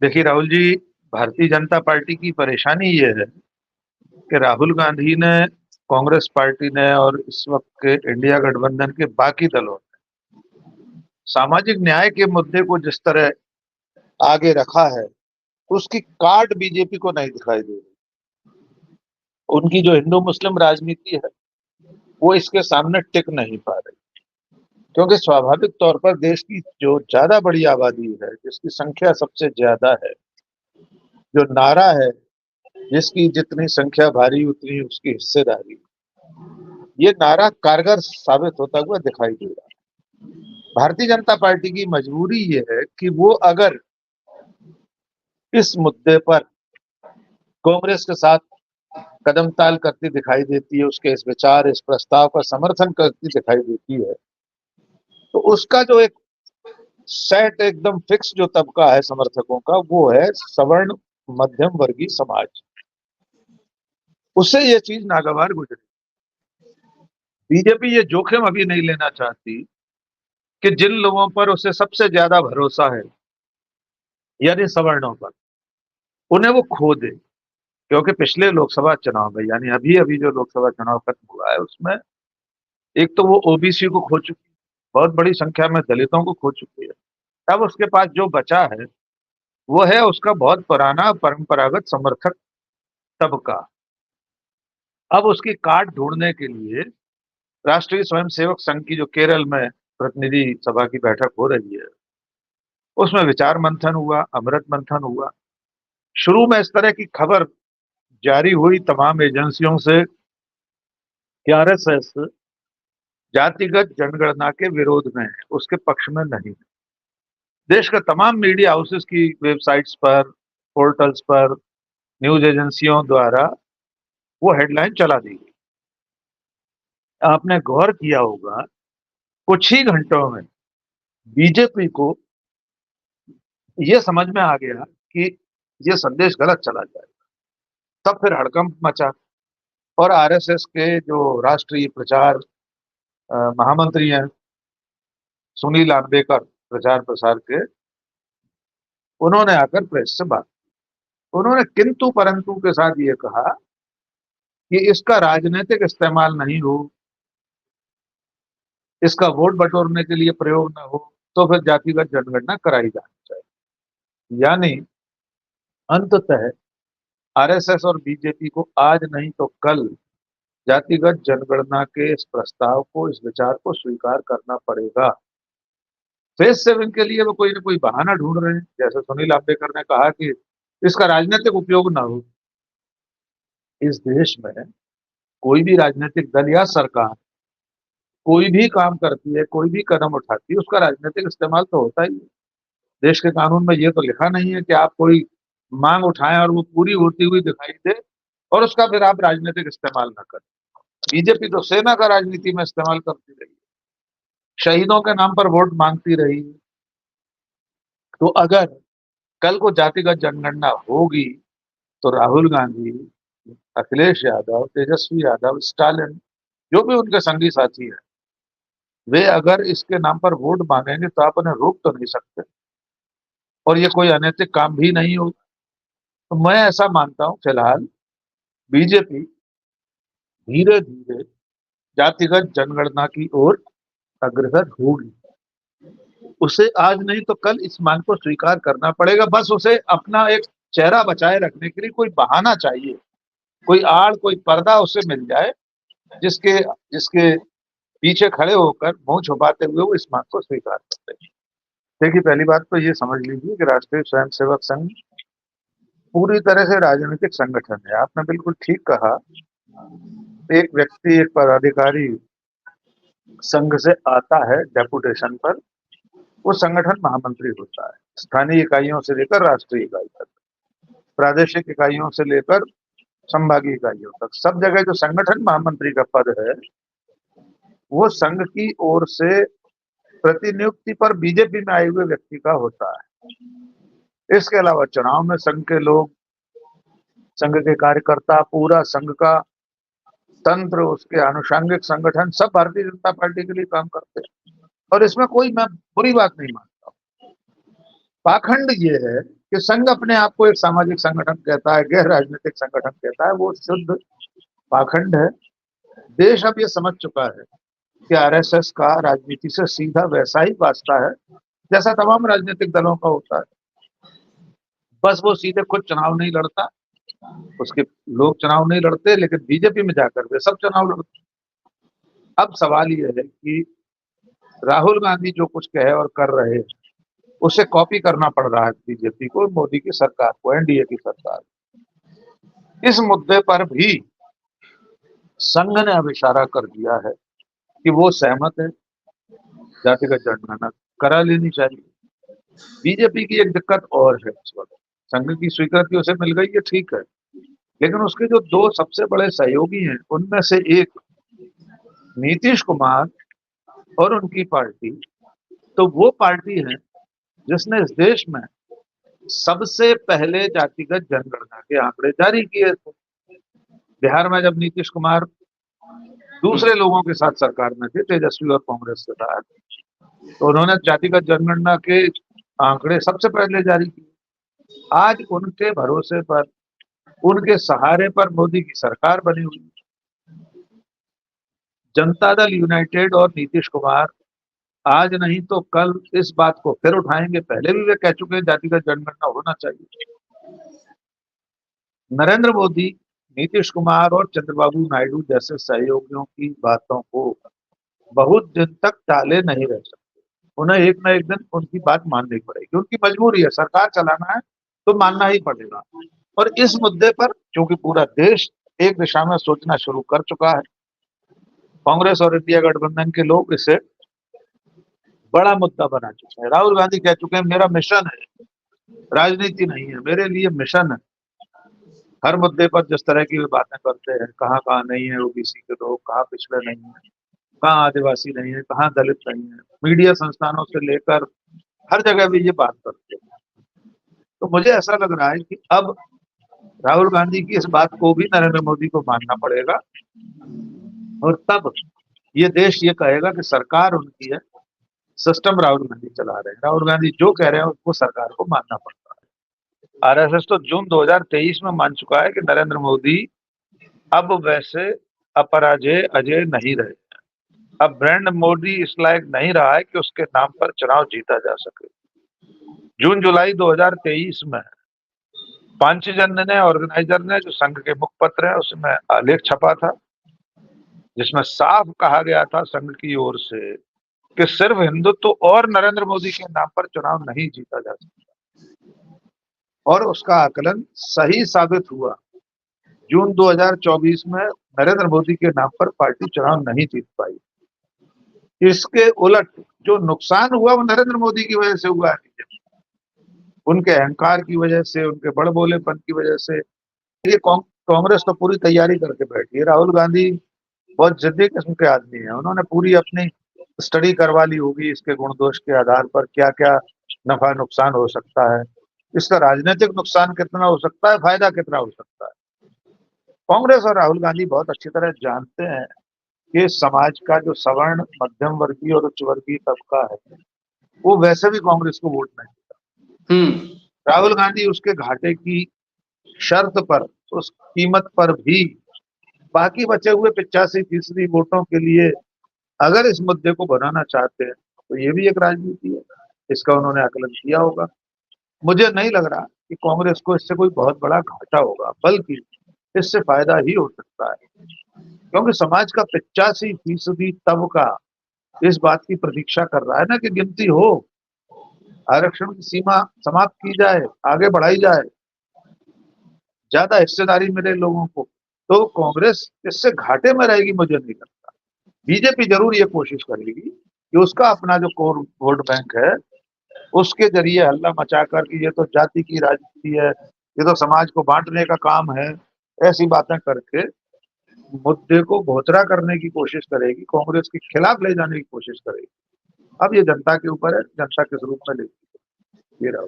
देखिए राहुल जी, भारतीय जनता पार्टी की परेशानी ये है कि राहुल गांधी ने, कांग्रेस पार्टी ने और इस वक्त के इंडिया गठबंधन के बाकी दलों ने सामाजिक न्याय के मुद्दे को जिस तरह आगे रखा है, उसकी काट बीजेपी को नहीं दिखाई दे रही। उनकी जो हिंदू मुस्लिम राजनीति है वो इसके सामने टिक नहीं पा रही, क्योंकि स्वाभाविक तौर पर देश की जो ज्यादा बड़ी आबादी है, जिसकी संख्या सबसे ज्यादा है, जो नारा है जिसकी जितनी संख्या भारी उतनी उसकी हिस्सेदारी, ये नारा कारगर साबित होता हुआ दिखाई दे रहा है। भारतीय जनता पार्टी की मजबूरी ये है कि वो अगर इस मुद्दे पर कांग्रेस के साथ कदम ताल करती दिखाई देती है, उसके इस विचार, इस प्रस्ताव का समर्थन करती दिखाई देती है, तो उसका जो एक सेट एकदम फिक्स जो तबका है समर्थकों का, वो है सवर्ण मध्यम वर्गीय समाज। उससे ये चीज नागवार गुजरी। बीजेपी ये जोखिम अभी नहीं लेना चाहती कि जिन लोगों पर उसे सबसे ज्यादा भरोसा है, यानी सवर्णों पर, उन्हें वो खो दे। क्योंकि पिछले लोकसभा चुनाव में, यानी अभी अभी जो लोकसभा चुनाव खत्म हुआ है, उसमें एक तो वो ओबीसी को खो चुकी है, बहुत बड़ी संख्या में दलितों को खो चुकी है। अब उसके पास जो बचा है वो है उसका बहुत पुराना परंपरागत समर्थक तबका। अब उसकी काट ढूंढने के लिए राष्ट्रीय स्वयंसेवक संघ की जो केरल में प्रतिनिधि सभा की बैठक हो रही है, उसमें विचार मंथन हुआ, अमृत मंथन हुआ। शुरू में इस तरह की खबर जारी हुई तमाम एजेंसियों से कि आरएसएस जातिगत जनगणना के विरोध में है, उसके पक्ष में नहीं है। देश का तमाम मीडिया हाउसेस की वेबसाइट्स पर, पोर्टल्स पर, न्यूज एजेंसियों द्वारा वो हेडलाइन चला दी गई। आपने गौर किया होगा, कुछ ही घंटों में बीजेपी को ये समझ में आ गया कि ये संदेश गलत चला जाएगा। तब फिर हड़कंप मचा और आरएसएस के जो राष्ट्रीय प्रचार महामंत्री हैं, सुनील आम्बेकर, प्रचार प्रसार के, उन्होंने आकर प्रेस से बात, उन्होंने किंतु परंतु के साथ ये कहा कि इसका राजनीतिक इस्तेमाल नहीं हो, इसका वोट बटोरने के लिए प्रयोग न हो, तो फिर जातिगत जनगणना कराई जानी चाहिए। यानी अंततः आरएसएस और बीजेपी को आज नहीं तो कल जातिगत जनगणना के इस प्रस्ताव को, इस विचार को स्वीकार करना पड़ेगा। फेस सेविंग के लिए वो कोई ना कोई बहाना ढूंढ रहे हैं। जैसे सुनील आम्बेकर ने कहा कि इसका राजनीतिक उपयोग ना हो। इस देश में कोई भी राजनीतिक दल या सरकार कोई भी काम करती है, कोई भी कदम उठाती है, उसका राजनीतिक इस्तेमाल तो होता ही है। देश के कानून में ये तो लिखा नहीं है कि आप कोई मांग उठाएं और वो पूरी होती हुई दिखाई दे और उसका फिर आप राजनीतिक इस्तेमाल ना करें। बीजेपी तो सेना का राजनीति में इस्तेमाल करती रही, शहीदों के नाम पर वोट मांगती रही। तो अगर कल को जातिगत जनगणना होगी तो राहुल गांधी, अखिलेश यादव, तेजस्वी यादव, स्टालिन, जो भी उनके संगी साथी हैं, वे अगर इसके नाम पर वोट मांगेंगे तो आप उन्हें रोक तो नहीं सकते, और ये कोई अनैतिक काम भी नहीं होगा। तो मैं ऐसा मानता हूं फिलहाल बीजेपी धीरे धीरे जातिगत जनगणना की ओर अग्रसर होगी। उसे आज नहीं तो कल इस मांग को स्वीकार करना पड़ेगा। बस उसे अपना एक चेहरा बचाए रखने के लिए कोई बहाना चाहिए, कोई आड़, कोई पर्दा उसे मिल जाए, जिसके जिसके पीछे खड़े होकर मुंह छुपाते हुए वो इस मांग को स्वीकार करते हैं। देखिए, पहली बात तो ये समझ लीजिए कि राष्ट्रीय स्वयंसेवक संघ पूरी तरह से राजनीतिक संगठन है। आपने बिल्कुल ठीक कहा। एक व्यक्ति, एक पदाधिकारी संघ से आता है डेपुटेशन पर, वो संगठन महामंत्री होता है। स्थानीय इकाइयों से लेकर राष्ट्रीय इकाई तक, प्रादेशिक इकाइयों से लेकर संभागीय इकाइयों तक, सब जगह जो संगठन महामंत्री का पद है वो संघ की ओर से प्रतिनियुक्ति पर बीजेपी में आए हुए व्यक्ति का होता है। इसके अलावा चुनाव में संघ के लोग, संघ के कार्यकर्ता, पूरा संघ का तंत्र, उसके आनुषंगिक संगठन, सब भारतीय जनता पार्टी के लिए काम करते हैं। और इसमें कोई, मैं बुरी बात नहीं मानता। पाखंड ये है कि संघ अपने आप को एक सामाजिक संगठन कहता है, गैर राजनीतिक संगठन कहता है, वो शुद्ध पाखंड है। देश अब ये समझ चुका है कि आरएसएस का राजनीति से सीधा वैसा ही वास्ता है जैसा तमाम राजनीतिक दलों का होता है। बस वो सीधे खुद चुनाव नहीं लड़ता, उसके लोग चुनाव नहीं लड़ते, लेकिन बीजेपी में जाकर वे सब चुनाव लड़ते। अब सवाल ये है कि राहुल गांधी जो कुछ कहे और कर रहे हैं, उसे कॉपी करना पड़ रहा है बीजेपी को, मोदी की सरकार को, एनडीए की सरकार। इस मुद्दे पर भी संघ ने अब इशारा कर दिया है कि वो सहमत है, जातिगत जनगणना करा लेनी चाहिए। बीजेपी की एक दिक्कत और है इस वक्त, संघ की स्वीकृति उसे मिल गई है, ठीक है, लेकिन उसके जो दो सबसे बड़े सहयोगी हैं, उनमें से एक नीतीश कुमार और उनकी पार्टी, तो वो पार्टी है जिसने इस देश में सबसे पहले जातिगत जनगणना के आंकड़े जारी किए थे। बिहार में जब नीतीश कुमार दूसरे लोगों के साथ सरकार में थे, तेजस्वी और कांग्रेस के साथ, तो उन्होंने जातिगत जनगणना के आंकड़े सबसे पहले जारी किए। आज उनके भरोसे पर, उनके सहारे पर मोदी की सरकार बनी हुई है। जनता दल यूनाइटेड और नीतीश कुमार आज नहीं तो कल इस बात को फिर उठाएंगे। पहले भी वे कह चुके हैं जातिगत जनगणना होना चाहिए। नरेंद्र मोदी, नीतीश कुमार और चंद्रबाबू नायडू जैसे सहयोगियों की बातों को बहुत दिन तक टाले नहीं रह सकते। उन्हें एक न एक दिन उनकी बात माननी पड़ेगी, उनकी मजबूरी है, सरकार चलाना है तो मानना ही पड़ेगा। और इस मुद्दे पर क्योंकि पूरा देश एक दिशा में सोचना शुरू कर चुका है, कांग्रेस और इंडिया गठबंधन के लोग इसे बड़ा मुद्दा बना चुके हैं। राहुल गांधी कह चुके हैं मेरा मिशन है, राजनीति नहीं है, मेरे लिए मिशन है। हर मुद्दे पर जिस तरह की वे बातें करते हैं, कहाँ कहाँ नहीं है ओबीसी के लोग, कहाँ पिछड़े नहीं है, कहाँ आदिवासी नहीं है, कहाँ दलित नहीं है, मीडिया संस्थानों से लेकर हर जगह भी ये बात करते हैं। तो मुझे ऐसा लग रहा है कि अब राहुल गांधी की इस बात को भी नरेंद्र मोदी को मानना पड़ेगा, और तब ये देश ये कहेगा कि सरकार उनकी है, सिस्टम राहुल गांधी चला रहे हैं। राहुल गांधी जो कह रहे हैं उसको सरकार को मानना पड़ता है। आरएसएस तो जून 2023 में मान चुका है कि नरेंद्र मोदी अब वैसे अपराजेय अजय नहीं रहे। अब ब्रांड मोदी इस लायक नहीं रहा है कि उसके नाम पर चुनाव जीता जा सके। जून जुलाई 2023 में पांचजन्य ने, ऑर्गेनाइजर ने, जो संघ के मुखपत्र है, उसमें आलेख छपा था जिसमें साफ कहा गया था संघ की ओर से कि सिर्फ हिंदुत्व और नरेंद्र मोदी के नाम पर चुनाव नहीं जीता जा सकता। और उसका आकलन सही साबित हुआ। जून 2024 में नरेंद्र मोदी के नाम पर पार्टी चुनाव नहीं जीत पाई। इसके उलट जो नुकसान हुआ वो नरेंद्र मोदी की वजह से हुआ है, उनके अहंकार की वजह से, उनके बड़बोलेपन की वजह से। ये कांग्रेस तो पूरी तैयारी करके बैठी है। राहुल गांधी बहुत जिद्दी किस्म के आदमी है, उन्होंने पूरी अपनी स्टडी करवा ली होगी इसके गुण दोष के आधार पर, क्या क्या नफा नुकसान हो सकता है, इसका राजनीतिक नुकसान कितना हो सकता है, फायदा कितना हो सकता है। कांग्रेस और राहुल गांधी बहुत अच्छी तरह जानते हैं कि समाज का जो सवर्ण, मध्यम वर्गीय और उच्च वर्गीय तबका है, वो वैसे भी कांग्रेस को वोट नहीं देता। राहुल गांधी उसके घाटे की शर्त पर, उस कीमत पर भी बाकी बचे हुए 85% वोटों के लिए अगर इस मुद्दे को बनाना चाहते हैं तो ये भी एक राजनीति है, इसका उन्होंने आकलन किया होगा। मुझे नहीं लग रहा कि कांग्रेस को इससे कोई बहुत बड़ा घाटा होगा, बल्कि इससे फायदा ही हो सकता है, क्योंकि समाज का 85% तबका इस बात की प्रतीक्षा कर रहा है ना कि गिनती हो, आरक्षण की सीमा समाप्त की जाए, आगे बढ़ाई जाए, ज्यादा हिस्सेदारी मिले लोगों को। तो कांग्रेस इससे घाटे में रहेगी मुझे नहीं लगता। बीजेपी जरूर ये कोशिश करेगी कि उसका अपना जो कोर वोट बैंक है उसके जरिए हल्ला मचा कर कि ये तो जाति की राजनीति है, ये तो समाज को बांटने का काम है, ऐसी बातें करके मुद्दे को भोतरा करने की कोशिश करेगी, कांग्रेस के खिलाफ ले जाने की कोशिश करेगी। अब ये जनता के ऊपर है, जनता किस रूप में लेती है, ये रहा।